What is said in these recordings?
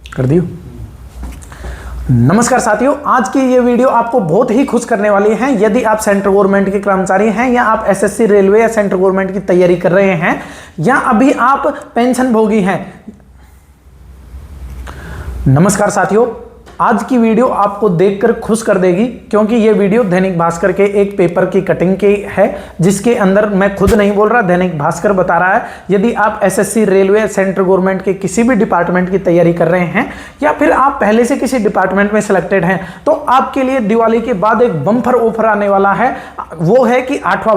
कर दियो। नमस्कार साथियों, आज की ये वीडियो आपको बहुत ही खुश करने वाली है। यदि आप सेंट्रल गवर्नमेंट के कर्मचारी हैं या आप एसएससी, रेलवे या सेंट्रल गवर्नमेंट की तैयारी कर रहे हैं या अभी आप पेंशन भोगी हैं। नमस्कार साथियों, आज की वीडियो आपको देखकर खुश कर देगी, क्योंकि ये वीडियो दैनिक भास्कर के एक पेपर की कटिंग की है, जिसके अंदर मैं खुद नहीं बोल रहा, दैनिक भास्कर बता रहा है। यदि आप एसएससी, रेलवे, सेंट्रल गवर्नमेंट के किसी भी डिपार्टमेंट की तैयारी कर रहे हैं या फिर आप पहले से किसी डिपार्टमेंट में सिलेक्टेड हैं, तो आपके लिए दिवाली के बाद एक बम्पर ऑफर आने वाला है। वो है कि 8वां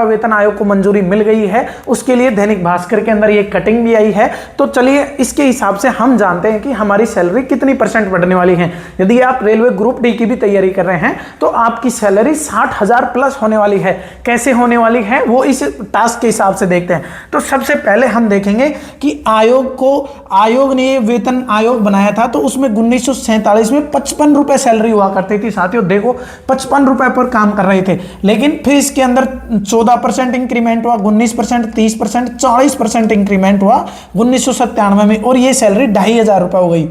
वेतन आयोग को मंजूरी मिल गई है। उसके लिए दैनिक भास्कर के अंदर ये कटिंग भी आई है। तो चलिए इसके हिसाब से हम जानते हैं कि हमारी सैलरी कितनी परसेंट बढ़ने वाली है। यदि आप रेलवे ग्रुप डी की भी तैयारी कर रहे हैं तो आपकी सैलरी 60,000 प्लस होने वाली है। कैसे होने वाली है वो इस टास्क के हिसाब से देखते हैं। तो सबसे पहले हम देखेंगे कि आयोग ने वेतन आयोग बनाया था, तो उसमें 1947 में 55 रुपए सैलरी हुआ करती थी। साथियों देखो, 55 रुपए पर काम कर रहे थे, लेकिन फिर इसके अंदर 14% इंक्रीमेंट हुआ, 19%, 30%, 40% इंक्रीमेंट हुआ 1997 में, और ये सैलरी 2,500 रुपए हो गई।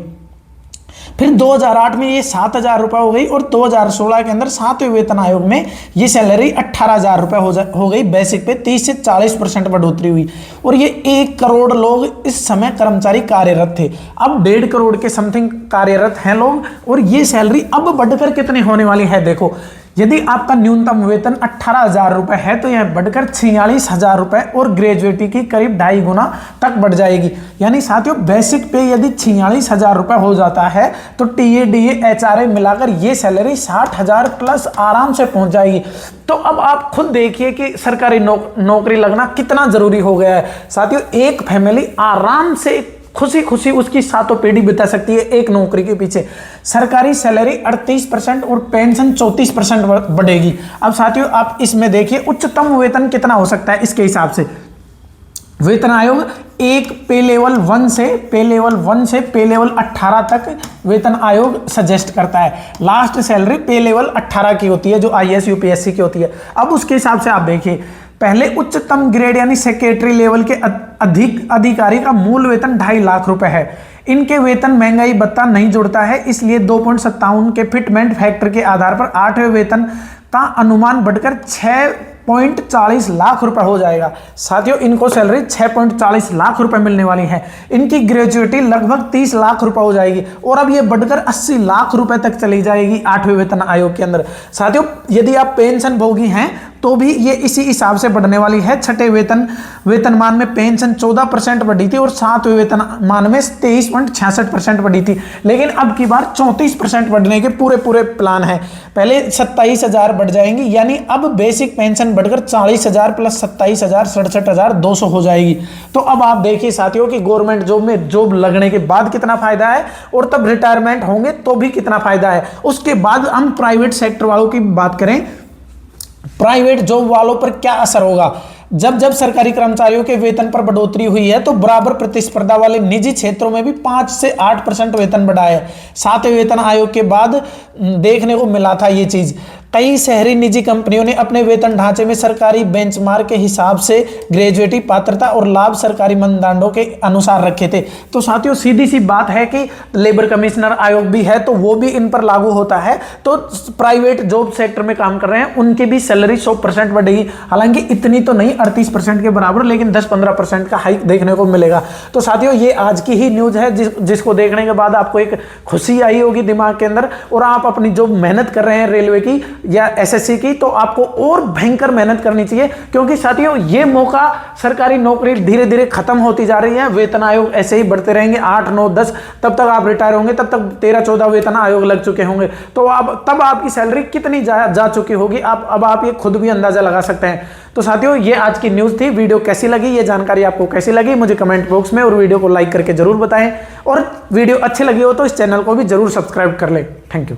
फिर 2008 में ये 7,000 रुपए हो गई, और 2016 के अंदर 7वें वेतन आयोग में ये सैलरी 18,000 रुपए हो गई। बेसिक पे 30 से 40% बढ़ोतरी हुई, और ये 1 करोड़ लोग इस समय कर्मचारी कार्यरत थे। अब 1.5 करोड़ के समथिंग कार्यरत हैं लोग, और ये सैलरी अब बढ़कर कितनी होने वाली है। देखो, यदि आपका न्यूनतम वेतन 18,000 रुपए है तो यह बढ़कर 46,000 रुपए और ग्रेजुएटी की करीब 2.5 गुना तक बढ़ जाएगी। यानी साथियों, बेसिक पे यदि 46,000 रुपए हो जाता है तो टीए, डीए, एचआरए मिलाकर ये सैलरी 60,000 प्लस आराम से पहुंच जाएगी। तो अब आप खुद देखिए कि सरकारी नौकरी लगना कितना जरूरी हो गया है। साथियों, एक फैमिली आराम से खुशी खुशी उसकी 7 पीढ़ी बिता सकती है एक नौकरी के पीछे। सरकारी सैलरी 38% और पेंशन 34% बढ़ेगी। अब साथियों आप इसमें देखिए उच्चतम वेतन कितना हो सकता है। इसके हिसाब से वेतन आयोग एक पे लेवल 1 से पे लेवल 18 तक वेतन आयोग सजेस्ट करता है। लास्ट सैलरी पे लेवल 18 की होती है, जो आईएएस यूपीएससी की होती है। अब उसके हिसाब से आप देखिए, पहले उच्चतम ग्रेड यानी सेक्रेटरी लेवल के अधिकारी का मूल वेतन 2.5 लाख रुपए है। इनके वेतन महंगाई भत्ता नहीं जुड़ता है, इसलिए 2.57 के फिटमेंट फैक्टर के आधार पर 8वें वेतन का अनुमान बढ़कर 6.40 लाख रुपए हो जाएगा। साथियों, इनको सैलरी 6.40 लाख रुपए मिलने वाली है। इनकी ग्रेजुएटी लगभग 30 लाख रुपए हो जाएगी, और अब ये बढ़कर 80 लाख रुपए तक चली जाएगी 8वें वेतन आयोग के अंदर। साथियों, यदि आप पेंशन भोगी हैं तो भी ये इसी हिसाब से बढ़ने वाली है। 6ठे वेतनमान में पेंशन 14% बढ़ी थी, और 7वें वेतनमान में 23.66% बढ़ी थी। लेकिन अब की बार 34% बढ़ने के पूरे प्लान है। पहले 27,000 बढ़ जाएंगी, यानी अब बेसिक पेंशन बढ़कर 40,000 प्लस 27,000 67,200 हो जाएगी। तो अब आप देखिए साथियों कि गवर्नमेंट जॉब में जॉब लगने के बाद कितना फायदा है, और तब रिटायरमेंट होंगे तो भी कितना फायदा है। उसके बाद हम प्राइवेट सेक्टर वालों की बात करें, प्राइवेट जॉब वालों पर क्या असर होगा। जब सरकारी कर्मचारियों के वेतन पर बढ़ोतरी हुई है, तो बराबर प्रतिस्पर्धा वाले निजी क्षेत्रों में भी 5 से 8% वेतन बढ़ा है। 7वें वेतन आयोग के बाद देखने को मिला था ये चीज। कई शहरी निजी कंपनियों ने अपने वेतन ढांचे में सरकारी बेंचमार्क के हिसाब से ग्रेजुएटी पात्रता और लाभ सरकारी मानदंडों के अनुसार रखे थे। तो साथियों, सीधी सी बात है कि लेबर कमिश्नर आयोग भी है, तो वो भी इन पर लागू होता है। तो प्राइवेट जॉब सेक्टर में काम कर रहे हैं उनकी भी सैलरी 100% बढ़ेगी। हालांकि इतनी तो नहीं, 38% के बराबर, लेकिन 10-15% का हाइक देखने को मिलेगा। तो साथियों, ये आज की ही न्यूज है, जिसको देखने के बाद आपको एक खुशी आई होगी दिमाग के अंदर, और आप अपनी जो मेहनत कर रहे हैं रेलवे की या एसएससी की, तो आपको और भयंकर मेहनत करनी चाहिए। क्योंकि साथियों, ये मौका सरकारी नौकरी धीरे धीरे खत्म होती जा रही है। वेतन आयोग ऐसे ही बढ़ते रहेंगे 8, 9, 10, तब तक आप रिटायर होंगे, तब तक 13-14 वेतन आयोग लग चुके होंगे। तो तब आपकी सैलरी कितनी जा चुकी होगी, अब आप ये खुद भी अंदाजा लगा सकते हैं। तो साथियों, ये आज की न्यूज थी। वीडियो कैसी लगी, ये जानकारी आपको कैसी लगी, मुझे कमेंट बॉक्स में और वीडियो को लाइक करके जरूर बताएं। और वीडियो अच्छी लगी हो तो इस चैनल को भी जरूर सब्सक्राइब कर लें। Thank you.